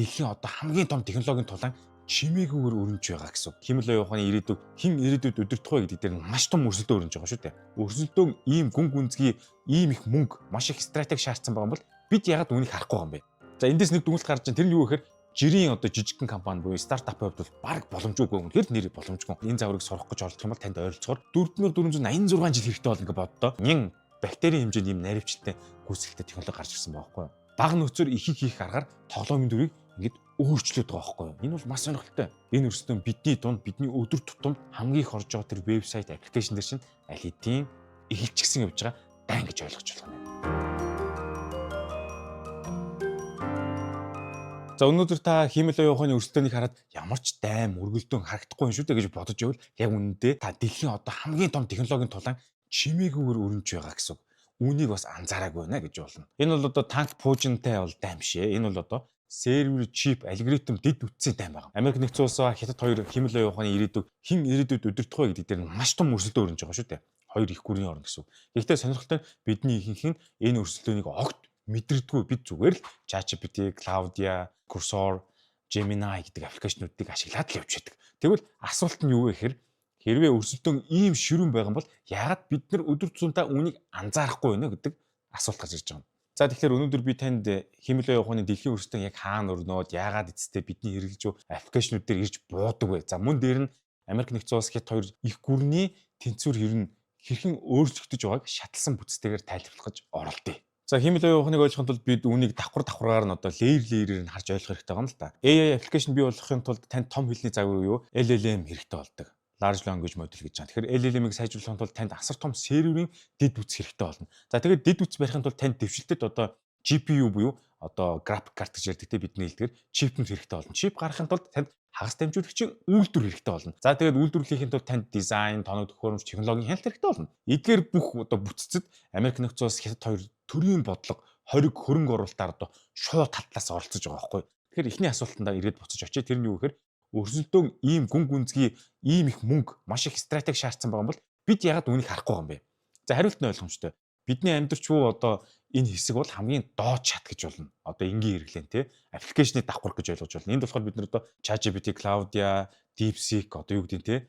дэлхийн одоо хамгийн том технологийн тулаан чимээгүйгээр өрнөж байгаа гэсэн. Химэл оюуханы ирээдүйг хэн ирээдүйд удирдах вэ гэдэг дээр маш том өрсөлдөө өрнөж байгаа шүү дээ. Өрсөлдөөн ийм гүн гүнзгий ийм их мөнгө маш их стратеги шаардсан байгаа бол бид ягаад үүнийг харахгүй юм бэ? За эндээс нэг дүгнэлт гарч ийн тэр нь юу гэхээр жирийн одоо жижигхэн компани буюу стартапын хувьд бол баг боломжгүй үнэхээр нэр боломжгүй. Энэ загварыг сурах гэж оролдох юм бол танд ойролцоогоор 4486 жил хэрэгтэй болно гэж боддоо. Нин бактерийн хэмжээнд ийм наривчлалтай гүйцэтгэлтэй технологи гарч ирсэн байгаа байхгүй юу? Бага нөхцөр ихийг хийх аргаар тоглоомын дүрийг ингээд өөрчлөд байгаа байхгүй юу? Энэ бол маш сонирхолтой. Энэ өрсөлдөөн бидний дунд бидний өдөр тутамд хамгийн их орж байгаа тэр вебсайт аппликейшн дээр чинь аль хэдийн эхэлчихсэн явж байгаа дан гэж ойлгож байна. За өнөөдөр та химэл оюуханы өрсөлдөөнийг хараад ямар ч дайм өргөлдөөн харагдахгүй юм шүү дээ гэж бодож байвал яг үнэндээ та дэлхийн одоо хамгийн том технологийн тулаан чимээгүйгээр өрнөж байгаа гэсэн. Үүнийг бас анзаараагүй байна гэж болно. Энэ бол одоо танк пуужинтай бол дайм шээ. Энэ бол одоо сервер чип алгоритм дэд үтсийн дайм байгаа. Америк нэгдсэн улс ба Хятад хоёр химэл оюуханы ирээдүйг хэн ирээдүйд удирдах вэ гэдэг дээр маш том өрсөлдөө өрнөж байгаа шүү дээ. Хоёр их гүрний орн гэсэн. Гэхдээ сонирхолтой нь бидний ихэнх нь энэ өрсөлдөөнийг огт мэдэрдэггүй. Бид зүгээр л ChatGPT, Claudia, Cursor, Gemini гэдэг аппликейшнуудыг ашиглаад л явж байдаг. Тэгвэл асуулт нь юу вэ гэхээр хэрвээ өрсөлдөөн ийм ширүүн байгаа бол яагаад бид нар өдөр тутамдаа үүнийг анзаарахгүй байна гэдэг асуулт гарч ирж байгаа юм. За тэгэхээр өнөөдөр би танд химэл оюуханы дэлхийн өрсөлдөөн яг хаана өрнөд, яагаад эцэстээ бидний хэрэглэж буй аппликейшнууд дээр ирж буудаг вэ? За мөн дээр нь Америк нэгдсэн улс Хятад хоёр их гүрний тэнцвэр хэрхэн өөрчлөгдөж байгааг шатлсан бүтцтэйгээр тайлбарлах гэж оролдъё. За химэл оюуханыг ойлгохын тулд бид үүнийг давхаргаар нь одоо леерээр нь харж ойлгох хэрэгтэй байна л да. AI аппликейшн бий болгохын тулд танд том хэлний загвар юу? LLM хэрэгтэй болдог. Large language model гэж байна. Тэгэхээр LLM-ийг сайжруулахын тулд танд асар том серверийн дэд үтс хэрэгтэй болно. За тэгээд дэд үтс барихын тулд танд дэвшилтэд одоо GPU буюу одоо graphic card гэж ярьдаг те бидний хэлдгээр чипнүүд хэрэгтэй болно. Чип гаргахын тулд танд хагас дамжуулагчийн үйлдвэр хэрэгтэй болно. За тэгээд үйлдвэрлэхийн тулд танд дизайн, тоног төхөөрөмж, технологийн хяналт хэрэгтэй болно. Эдгээр бүх одоо бүтцэд Америк нэгдсэн улс Хятад хоёр төрийн бодлого, хориг хөрөнгө оруулалтаар одоо шууд талаас оролцож байгаа байхгүй. Тэгэхээр эхний асуултандаа ирээд буцаж очие. Тэр нь юу гэхээр өрсөлдөөн ийм гүн гүнзгий ийм их мөнгө маш их стратеги шаардсан байгаа бол бид ягаад үүнийг харахгүй юм бэ? За хариулт нь ойлгомжтой. Бидний амьдарч буй одоо энэ хэсэг бол хамгийн доод чат гэж болно. Одоо энгийн хэрэглэн тий аппликейшнийг давхар гэж ойлгож байна. Энд болохоор бид нар одоо ChatGPT, Claudia, DeepSeek одоо юу гэдэг нь тий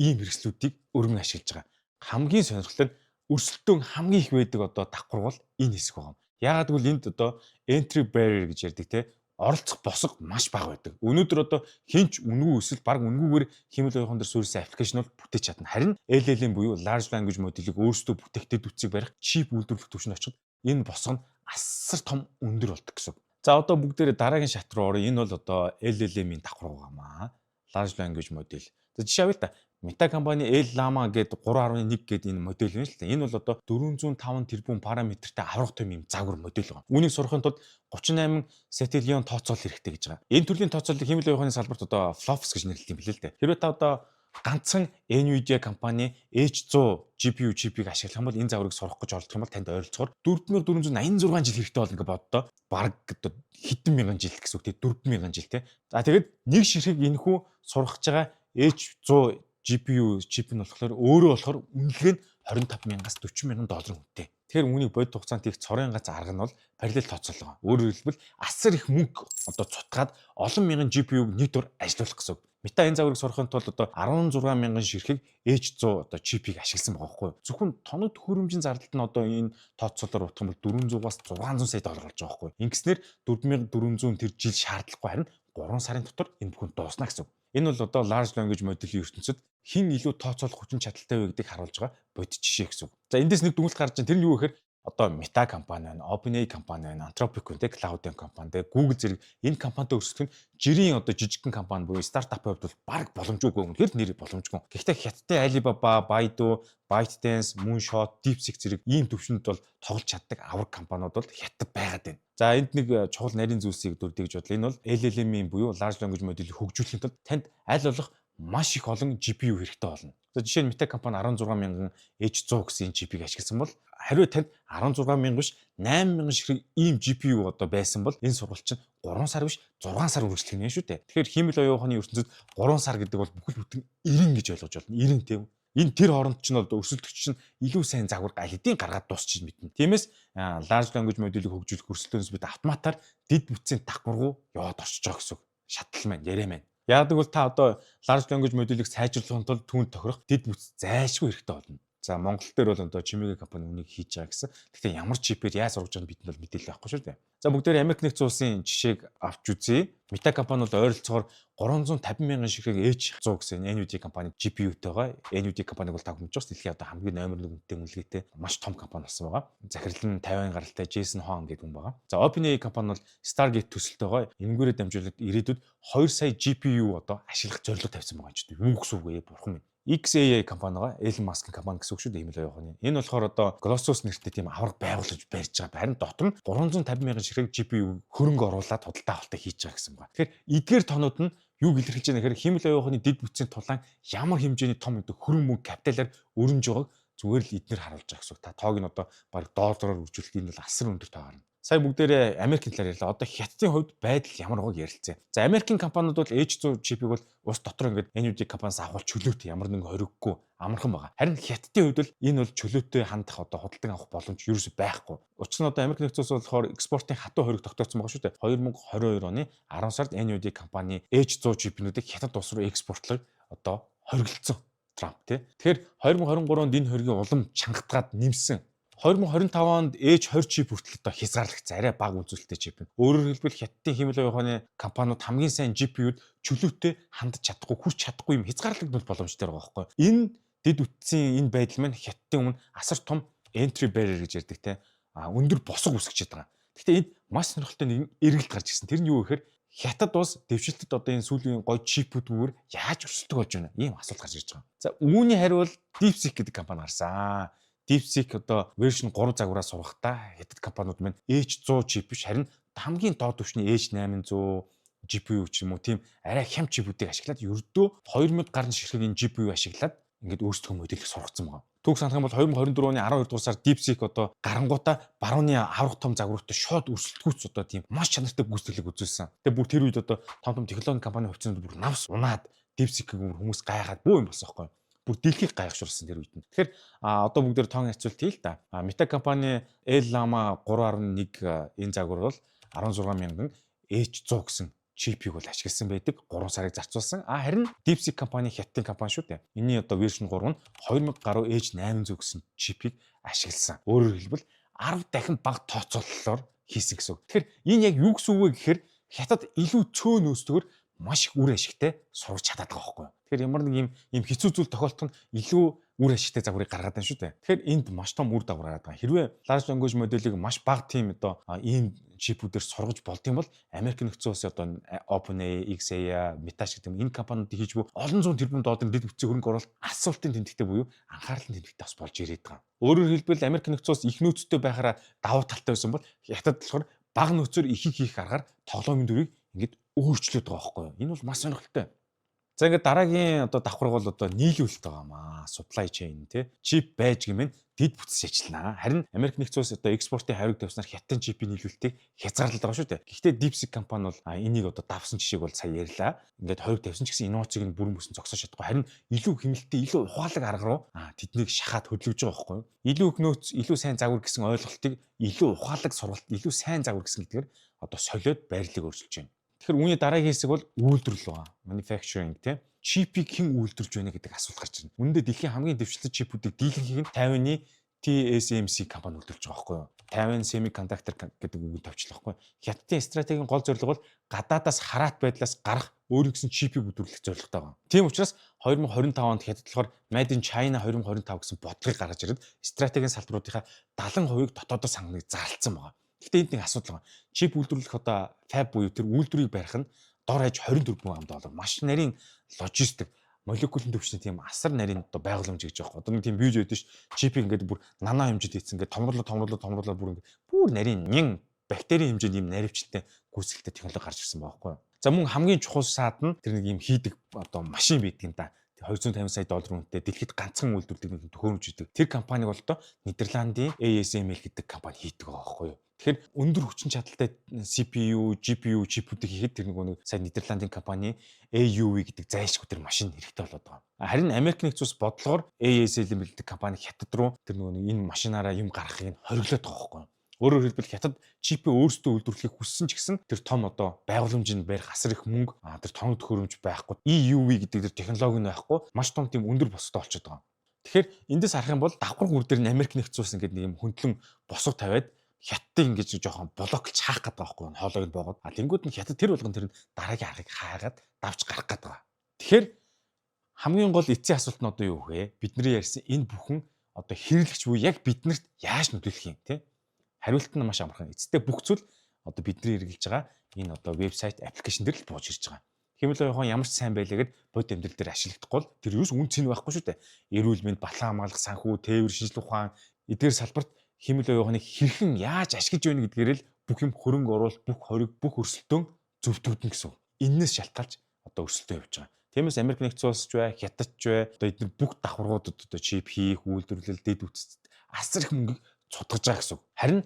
ийм хэрэгслүүдийг өргөн ашиглаж байгаа. Хамгийн сонирхолтой нь өрсөлдөөн хамгийн их байдаг одоо давхар бол энэ хэсэг байна. Яагаад гэвэл энд одоо entry barrier гэж ярьдаг тий оролцох босго маш бага байдаг. Өнөөдөр одоо хинч үнгүй эсвэл баг үнгүйгээр химэл оюухан дээр суурьсан аппликейшн бол бүтээж чадна. Харин LLM буюу large language model-ийг өөрсдөө бүтээгдэхүүн үтсийг барих чип үйлдвэрлэх түвшинд очиход энэ босго нь асар том өндөр болдог гэсэн. За одоо бүгдээрээ дараагийн шат руу орё. Энэ бол одоо LLM-ийн давхар байгаамаа. Large language model. За жишээ авъя л та. Meta компани Llama гэдэг 3.1 гэдэг энэ модель байна шүү дээ. Энэ бол одоо 405 тэрбум параметртэй аврах том юм загвар модель байна. Үүнийг сурахын тулд 38 сетиллион тооцоол хэрэгтэй гэж байгаа. Энэ төрлийн тооцоолыг химэл оюуханы салбарт одоо FLOPS гэж нэрлэдэг юм билээ л дээ. Хэрвээ та одоо ганцхан Nvidia компани H100 GPU чипийг ашиглах юм бол энэ загварыг сурах гэж оролдох юм бол танд ойролцоогоор 4486 жил хэрэгтэй болно гэж боддоо. Бараг одоо хэдэн мянган жил гэсэн үг тийм 4000 жил тийм. За тэгээд нэг ширхэг энэхүү сурах гэж байгаа H100 GPU чип нь болохоор өөрөө болохоор үнэлгээ нь 25,000-аас 40,000 доллар үнэтэй. Тэгэхээр үүнийг бодит хугацаанд их цорын гац арга нь бол параллел тооцоолго. Өөрөөр хэлбэл асар их мөнгө одоо цутгаад олон мянган GPU-г нэг дор ажиллуулах гэсэн. Meta энэ загварыг сурахын тулд одоо 16,000 ширхэг H100 одоо чипийг ашигласан байгаа байхгүй юу? Зөвхөн тоног төхөөрөмжийн зардалт нь одоо энэ тооцоолоор утгах юм бол 400-аас 600 сая доллар болж байгаа байхгүй юу? Ингэснээр 4400 тэр жил шаардлагагүй харин 3 сарын дотор энэ бүхэн дуусна гэсэн. Энэ бол одоо large language model-ийн ертөнцид хэн илүү тооцоолох хүчин чадалтай вэ гэдгийг харуулж байгаа бодит жишээ гэсэн. За эндээс нэг дүгнэлт гарч ийн тэр нь юу гэхээр одоо Meta компани байна, OpenAI компани байна, Anthropic байна, Cloud компани, Google зэрэг энэ компанитай өрсөлдөх нь жирийн одоо жижигхэн компани буюу стартапын хувьд бол баг боломжгүй үнэхээр нэр боломжгүй. Гэхдээ Хятадын Alibaba, Baidu, ByteDance, Moonshot, DeepSeek зэрэг ийм төвшөнд бол тоглож чаддаг авраг компаниуд бол Хятад байгаад байна. За энд нэг чухал нарийн зүйлсийг дурдъя гэж бодлоо. Энэ бол LLM-ийн буюу large language model-ийг хөгжүүлэхийн тулд танд аль болох маш их олон GPU хэрэгтэй болно. За жишээ нь Meta компани 16,000 H100 гэсэн чипийг ашигласан бол хариу танд 16,000 биш 8,000 ширхэг ийм GPU одоо байсан бол энэ сургалт чинь 3 сар биш 6 сар үргэлжлэх нь шүү дээ. Тэгэхээр химэл оюуханы ертөнцид 3 сар гэдэг бол бүхэл бүтэн 90 гэж ойлгож байна. 90 тийм. Энэ тэр хооронд ч нь бол өрсөлдөгч нь илүү сайн загвар аль хэдийн гаргаад дуусчих мэднэ. Тиймээс large language model-ийг хөгжүүлэх өрсөлдөөнөөс бид автоматар дэд бүтцийн давхар руу яваад орчиж байгаа гэсэн үг. Шатлал маань, яриа маань. Яагаад гэвэл та одоо large language model-ийг сайжруулахын тулд түүнд тохирох дэд бүтц зайлшгүй хэрэгтэй болно. За Монгол дээр бол одоо Чимээгийн компани үнийг хийж байгаа гэсэн. Гэхдээ ямар чипээр яаж сургаж байгааг бидэнд бол мэдээлэл байхгүй шүү дээ. За бүгдээр Америк нэгдсэн улсын жишээг авч үзье. Meta компани бол ойролцоогоор 350 мянган ширхэг H100 гэсэн NVIDIA компани GPU-тэйгаа. NVIDIA компаниг бол та хүмж бас дэлхийн одоо хамгийн номер 1 үнэтэй үнэлгээтэй маш том компани болсон байгаа. Захирал нь 50 гаралтай Jason Huang гэдэг хүн байгаа. За OpenAI компани бол Stargate төсөлтөйгоо энэгээрээ дамжуулаад ирээдүйд 2 сая GPU одоо ашиглах зорилго тавьсан байгаа ч гэдэг. Юу гэсэн үг вэ? Бурхан минь. XAI компанигаа Elon Musk-ийн компани гэсэн үг шүү дээ. Ийм л явах нь. Энэ болохоор одоо Colossus нэртэй тийм авраг байгуулж барьж байгаа. Харин дотор нь 350 мянган ширхэг GPU хөрөнгө оруулаад худалдаа авалтаа хийж байгаа гэсэн байна. Тэгэхээр эдгээр тонууд нь юу илэрхийлж байгаа нэхэр химэл явахны дэд бүтцийн тулаан ямар хэмжээний том өдөө хөрөнгө мөнгө капиталаар өрнөж байгааг зүгээр л эднэр харуулж байгаа гэсэн үг. Та тоог нь одоо баг доллараар үржүүлэхэд энэ бол асар өндөр тоо гарна. Сая бүгдээрээ Америкийн талаар ярьлаа. Одоо Хятадын хувьд байдал ямар байгааг ярилцъя. За Америкийн компаниуд бол H100 чипийг бол ус дотор ингээд NVIDIA компаниас авах чөлөөтэй ямар нэгэн хориггүй амархан байгаа. Харин Хятадын хувьд бол энэ бол чөлөөтэй хандах одоо худалдан авах боломж ерөөсөй байхгүй. Учир нь одоо Америк нэгдсэн улс болохоор экспортын хатуу хориг тогтооцсон байгаа шүү дээ. 2022 оны 10 сард NVIDIA компани H100 чипнүүдийг Хятад улс руу экспортлог одоо хориглолцсон Трамп тий. Тэгэхээр 2023 онд энэ хоригийн улам чангатгаад нэмсэн. 2025 онд H20 чип хүртэл одоо хязгаарлагдсан арай бага үзүүлэлттэй чип. Өөрөөр хэлбэл Хятадын хэмэл явахны компаниуд хамгийн сайн GPU-д чөлөөтэй хандж чадахгүй, хүрч чадахгүй юм хязгаарлагдмал боломжтой байгаа байхгүй. Энэ дэд үтцийн энэ байдал маань Хятадын өмнө асар том entry barrier гэж ярьдаг те. Өндөр босго үсгэж байгаа. Гэхдээ энд маш сонирхолтой нэгэн эргэлт гарч ирсэн. Тэр нь юу гэхээр Хятад улс дэвшилтэд одоо энэ сүүлийн гой чипүүдгээр яаж өрсөлдөг болж байна? Ийм асуулт гарч ирж байгаа. За үүний хариу бол DeepSeek гэдэг компани гарсан. DeepSeek одоо version 3 загвараа сургахтаа Хятад компаниуд маань H100 чип биш харин хамгийн доод түвшний H800 GPU ч юм уу тийм арай хямд чипүүдийг ашиглаад ердөө 2000 гаруй ширхэг энэ GPU ашиглаад ингээд өөрсдөө модельийг сургацсан байгаа. Түүх санах юм бол 2024 оны 12 дугаар сард DeepSeek одоо гарангуудаа барууны аврах том загвартай шууд өрсөлдөхүүц одоо тийм маш чанартай гүйцэтгэлийг үзүүлсэн. Тэгээ бүр тэр үед одоо том технологийн компани хувьцаанд бүр навс унаад DeepSeek-ийг хүмүүс гайхаад бөө юм болсон байхгүй. Бүр дэлхийг гайхшруулсан тэр үед нь. Тэгэхээр одоо бүгдээр тоон хацуулт хий л да. Meta компани Llama 3.1 энэ загвар бол 16 мянган H100 гэсэн чипийг бол ашигласан байдаг. 3 сарыг зарцуулсан. Харин DeepSeek компани Хятадын компани шүү дээ. Энийн одоо version 3 нь 2000 гаруй H800 гэсэн чипийг ашигласан. Өөрөөр хэлбэл 10 дахин бага тооцооллоор хийсэн гэсэн үг. Тэгэхээр энэ яг юу гэсэн үг вэ гэхээр Хятад илүү цөөн нөөцтөгөр маш их үр ашигтай сурч чадаад байгаа байхгүй юу. Тэгэхээр ямар нэг юм хэцүү зүйл тохиолдох нь илүү үр ашигтай загварыг гаргаад байна шүү дээ. Тэгэхээр энд маш том үр дагавар гараад байгаа. Хэрвээ large language model-ийг маш бага тийм одоо ийм чипүүдээр сургаж болд юм бол Америк нэгдсэн улсын одоо OpenAI, XAI, Meta шиг тийм энэ компаниудыг хийж буй олон зуун тэрбум долларын дэд бүтцийн хөрөнгө оруулалт асуултын тэмдэгтэй буюу анхаарлын тэмдэгтэй бас болж ирээд байгаа. Өөрөөр хэлбэл Америк нэгдсэн улс их нөөцтэй байхаараа давуу талтай байсан бол Хятад болохоор бага нөөцөөр ихийг хийх аргаар тоглоомын дүрийг ингээд өөрчлөд байгаа байхгүй юу. Энэ бол маш сонирхолтой. За ингээд дараагийн одоо давхар бол одоо нийлүүлэлт байгаамаа. Supply chain тий. Чип байж гэмээр дэд бүтц ажиллана. Харин Америк нэгдсэн улс одоо экспортын хариуг тавьснаар Хятадын чипийн нийлүүлэлтийг хязгаарлаад байгаа шүү дээ. Гэхдээ DeepSeek компани бол энийг одоо давсан жишээг бол сая ярьлаа. Ингээд хариуг тавьсан ч гэсэн инновацийг нь бүрэн бүсэн зогсоож чадахгүй. Харин илүү хэмнэлттэй, илүү ухаалаг арга руу тэднийг шахаад хөдөлгөж байгаа байхгүй юу. Илүү их нөөц, илүү сайн загвар гэсэн ойлголтыг илүү ухаалаг сургалт, илүү сайн загвар гэсэн гэдгээр одоо солиод байрлалыг өөрчилж байна. Тэгэхээр үүний дараагийн хэсэг бол үйлдвэрлэл байгаа. Manufacturing тийм. Чипийг хэн үйлдвэрлэж байна гэдэг асуулт гарч ирнэ. Үүндээ дэлхийн хамгийн дэвшилтэд чипүүдийг дийлэнхийг нь Тайваны TSMC компани үйлдвэрлэж байгаа байхгүй юу? Taiwan Semiconductor гэдэг үгийг тавьчлаа байхгүй юу? Хятадын стратегийн гол зорилго бол гадаадаас хараат байдлаас гарах өөрийн гэсэн чипийг үйлдвэрлэх зорилготой байна. Тийм учраас 2025 онд Хятад болохоор Made in China 2025 гэсэн бодлогыг гаргаж ирээд стратегийн салбаруудынхаа 70% дотоодоос хангахыг зарласан байна. Гэхдээ энд нэг асуудал байна. Чип үйлдвэрлэх одоо фаб буюу тэр үйлдвэрийг барих нь дор хаяж 24 мянган доллар. Маш нарийн логистик, молекулын төвчний тийм асар нарийн одоо байгууламж гэж байгаа. Одоо нэг тийм бийж байдаг ш. Чипийг ингээд бүр нано хэмжээд хийсэн ингээд томруулаад бүр ингээд бүр нарийн нэн бактерийн хэмжээнд ийм наривчлалтай гүйцэлтэй технологи гарч ирсэн байгаа байхгүй юу. За мөн хамгийн чухал шаад нь тэр нэг ийм хийдэг одоо машин байдаг юм да. 250 сая доллар үнэтэй дэлхийд ганцхан үйлдвэрлэдэг нэг төхөөрөмж идэг. Тэр компаниг бол одоо Нидерландын ASML гэдэг компани хийдэг байгаа байхгүй юу. Тэгэхээр өндөр хүчин чадалтай CPU, GPU чипүүдийг хийхэд тэр нэг сайн Нидерландын компани AUV гэдэг зайлшгүй тэр машин хэрэгтэй болоод байгаа. Харин Америк нэгдсэн улс бодлогоор ASL бэлддэг компани хятад руу тэр энэ машинаараа юм гаргахыг хориглоод байгаа байхгүй. Өөрөөр хэлбэл хятад чипээ өөрсдөө үйлдвэрлэхийг хүссэн ч гэсэн тэр том байгууламжинд барих асар их мөнгө тэр тоног төхөөрөмж байхгүй. EUV гэдэг тэр технологи нь байхгүй. Маш том тийм өндөр бостой болчиход байгаа. Тэгэхээр эндээс харах юм бол давхар гүр дээр нь Америк нэгдсэн улс ингээд нэг юм хөндлөн босго тавиад хятадын ингэж жоохон блоклж хаах гэдэг байгаа байхгүй. Хоолойг нь боогод. Тэнгүүд нь хятад тэр болгон тэр дараагийн аргыг хаагаад давж гарах гэдэг байгаа. Тэгэхээр хамгийн гол эцсийн асуулт нь одоо юу вэ? Бидний ярьсан энэ бүхэн хэрэглэгч буюу яг биднэрт яаж нөлөөлөх юм те? Хариулт нь маш амархан. Эцэстээ бүх зүйл бидний хэрэглэж байгаа энэ вебсайт, аппликейшн дээр л бууж ирж байгаа. Хэмэл оюухан ямар ч сайн байлаа гэд бод амьдрал дээр ашиглахдаггүй бол тэр юус үн цэн байхгүй шүү дээ. Эрүүл мэнд, балан хамгаалах санхүү, тээвэр шинжилгээ ухаан эдгээр салбарт хэмэл оюуханыг хэрхэн яаж ашиглаж байна гэдгээр л бүх юм хөрөнгө оруулалт, бүх хориг, бүх өрсөлдөөн зөвтгөгдөн гэсэн. Эннээс шалтгаалж өрсөлдөөн явж байгаа. Тиймээс Америк нэгдсэн улс ч бай, хятад ч бай эдгээр бүх давхаргуудад чип хийх, үйлдвэрлэл, дэд үтцэд асар их мөнгө цутгаж байгаа гэсэн. Харин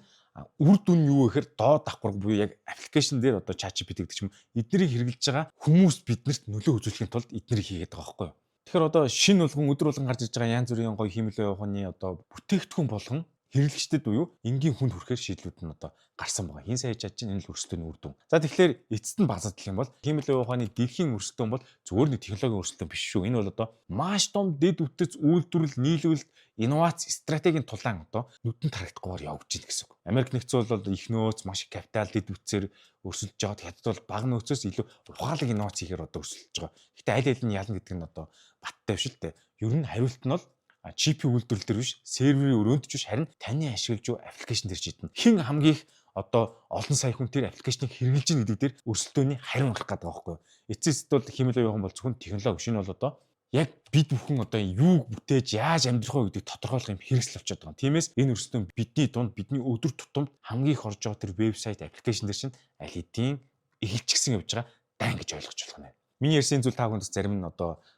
үр дүн нь юу гэхээр доод давхарга буюу яг аппликейшн дээр ChatGPT гэдэг ч юм эднэрийг хэрэглэж байгаа хүмүүс биднэрт нөлөө үзүүлэхийн тулд эднэрийг хийгээд байгаа байхгүй юу. Тэгэхээр шинэ болгон өдөр болгон гарч иж байгаа янз бүрийн гоё хэмэл явахны бүтээгдэхүүн болгон хэрэглэгчдэд буюу энгийн хүнд хүрэхээр шийдлүүд нь гарсан байгаа. Хин сайн чадж энэ л өрсөлдөөний үр дүн. За тэгэхээр эцэст нь базаадлах юм бол хэмэл явахны дэлхийн өрсөлдөөн бол зөвхөн нэг технологийн өрсөлдөөн биш шүү. Энэ бол маш том дэд үтц үйлдвэрлэл, нийлүүлэлт, инновац стратегийн тулаан нүдэнд харагдахгүйгээр явж байна гэсэн үг. Америк нэгдсэн улс бол их нөөц, маш их капитал, дэд үтцээр өрсөлдөж байгаа. Хятад бол бага нөөцөөс илүү ухаалаг инновац хийхээр өрсөлдөж байгаа. Гэхдээ аль аль нь ялна гэдэг нь баттай биш л дээ. Ер нь хариулт нь бол чипийн үйлдвэрлэл дээр биш, серверийн өрөөнд ч биш, харин таны ашиглаж буй аппликейшн дээр шийднэ. Хэн хамгийн их олон сая хүн тэр аппликейшнийг хэрэглэж байгаа гэдэг дээр өрсөлдөөний хариу гарах гэдэг байгаа байхгүй юу. Эцэст бол хэмэл явах юм бол зөвхөн технологи шинэ бол яг бид бүхэн юу бүтээж яаж амьдрах вэ гэдгийг тодорхойлох юм хэрэгсэл болчиход байгаа. Тиймээс энэ өрсөлдөөн бидний дунд, бидний өдөр тутамд хамгийн их орж байгаа тэр вебсайт, аппликейшн дээр чинь аль хэдийн эхэлчихсэн явж байгаа дан гэж ойлгож болох нь. Миний ярьсан зүйл та бүхэнд зарим нь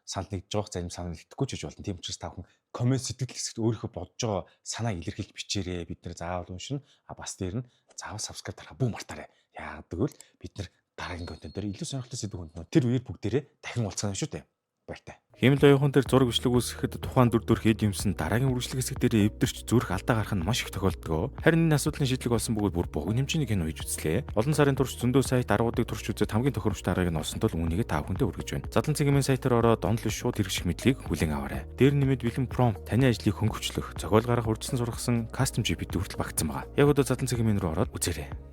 санал нэгдэж байгаа, зарим санал нэгдэхгүй ч гэж болно. Тийм учраас та бүхэн коммент сэтгэл хэсэгт өөрийнхөө бодож байгаа санааг илэрхийлж бичээрэй. Бид нэр заавал уншина. Бас дээр нь заавал subscribe дарахаа бүү мартаарай. Яагаад гэвэл бид нар дараагийн контент дээр илүү сонирхолтой сэдв хүнд тэр үеэр бүгдээрээ дахин уулзсан юм шүү дээ. Баяртай. Хэмэл оюухан дээр зураг бичлэг үүсгэхэд тухайн дүр төрх эд юмсан дараагийн үргэлжлэх хэсэг дээр эвдэрч зүрх алдаа гарах нь маш их тохиолддог. Харин энэ асуудлын шийдлэг болсон бөгөөд бүр богино хэмжээний кино хийж үзлээ. Олон сарын турш зөндөө сайт аргуудыг турш үзээд хамгийн тохиромжтой аргыг нь олсон тул үүнийг та бүхэндээ хүргэж байна. Задлан цэгийн сайтаар ороод онлайн шууд хэрэгжих мэдлийг хүлээн аваарай. Дээр нэмээд бэлэн prompt таны ажлыг хөнгөвчлөх, зохиол гаргах, урьдчилан сургасан custom GPT хүртэл багтсан байгаа. Яг одоо задлан цэгийн рүү ороод үзээрэй.